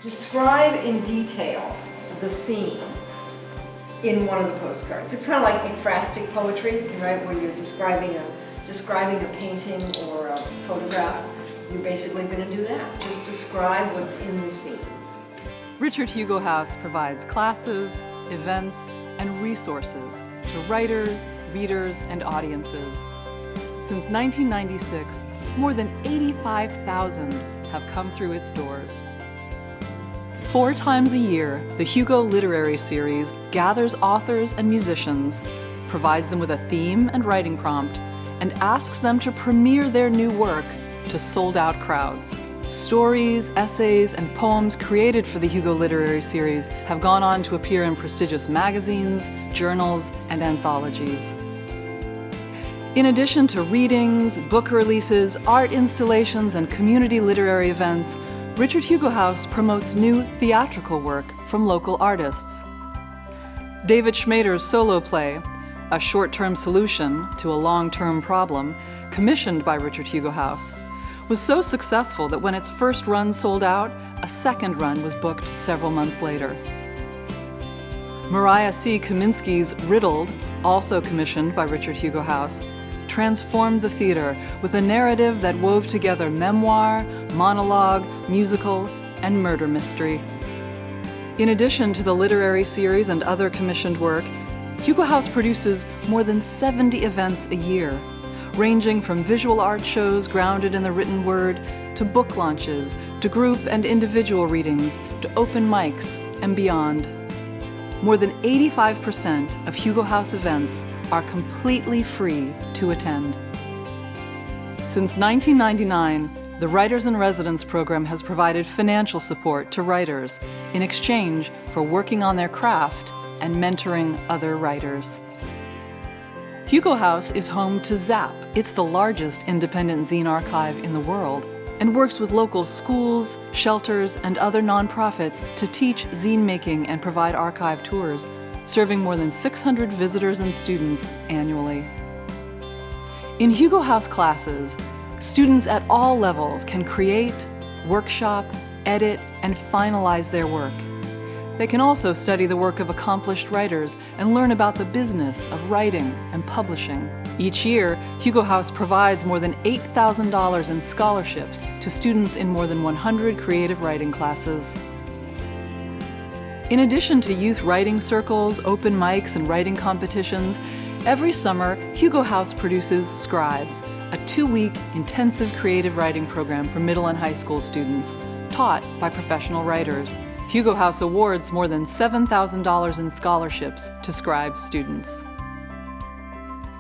describe in detail the scene in one of the postcards. It's kind of like ekphrastic poetry, right, where you're describing a painting or a photograph. You're basically going to do that. Just describe what's in the scene. Richard Hugo House provides classes, events, and resources to writers, readers, and audiences. Since 1996, more than 85,000 have come through its doors. 4 times a year, the Hugo Literary Series gathers authors and musicians, provides them with a theme and writing prompt, and asks them to premiere their new work to sold-out crowds. Stories, essays, and poems created for the Hugo Literary Series have gone on to appear in prestigious magazines, journals, and anthologies. In addition to readings, book releases, art installations, and community literary events, Richard Hugo House promotes new theatrical work from local artists. David Schmader's solo play, a short-term solution to a long-term problem, commissioned by Richard Hugo House, was so successful that when its first run sold out, a second run was booked several months later. Mariah C. Kaminsky's Riddled, also commissioned by Richard Hugo House, transformed the theater with a narrative that wove together memoir, monologue, musical, and murder mystery. In addition to the literary series and other commissioned work, Hugo House produces more than 70 events a year, ranging from visual art shows grounded in the written word, to book launches, to group and individual readings, to open mics, and beyond. More than 85% of Hugo House events are completely free to attend. Since 1999, the Writers in Residence program has provided financial support to writers in exchange for working on their craft and mentoring other writers. Hugo House is home to Zap. It's the largest independent zine archive in the world and works with local schools, shelters, and other nonprofits to teach zine making and provide archive tours, serving more than 600 visitors and students annually. In Hugo House classes, students at all levels can create, workshop, edit, and finalize their work. They can also study the work of accomplished writers and learn about the business of writing and publishing. Each year, Hugo House provides more than $8,000 in scholarships to students in more than 100 creative writing classes. In addition to youth writing circles, open mics, and writing competitions, every summer, Hugo House produces Scribes, a 2-week intensive creative writing program for middle and high school students, taught by professional writers. Hugo House awards more than $7,000 in scholarships to Scribes students.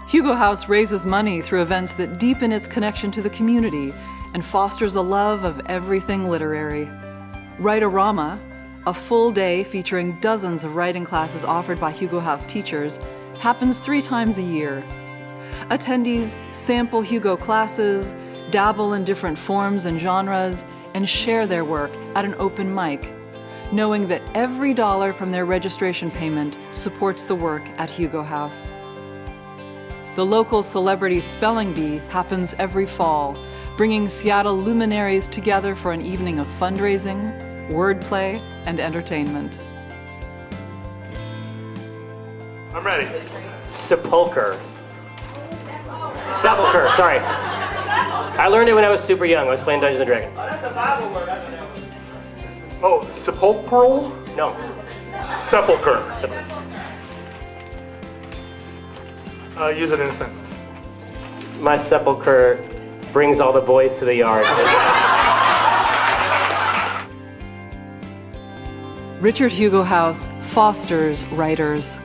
Hugo House raises money through events that deepen its connection to the community and fosters a love of everything literary. Write-A-Rama, a full day featuring dozens of writing classes offered by Hugo House teachers, happens 3 times a year. Attendees sample Hugo classes, dabble in different forms and genres, and share their work at an open mic, knowing that every dollar from their registration payment supports the work at Hugo House. The local Celebrity Spelling Bee happens every fall, bringing Seattle luminaries together for an evening of fundraising, wordplay, and entertainment. I'm ready. Sepulcher, sorry. I learned it when I was super young. I was playing Dungeons & Dragons. Oh, that's a Bible word. I don't know. Oh, sepulchral? No. Sepulcher. Use it in a sentence. My sepulcher brings all the boys to the yard. Richard Hugo House fosters writers,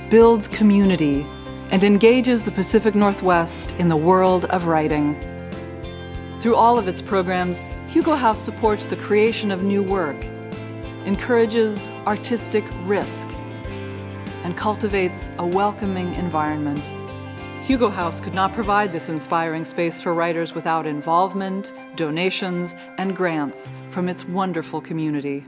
builds community, and engages the Pacific Northwest in the world of writing. Through all of its programs, Hugo House supports the creation of new work, encourages artistic risk, and cultivates a welcoming environment. Hugo House could not provide this inspiring space for writers without involvement, donations, and grants from its wonderful community.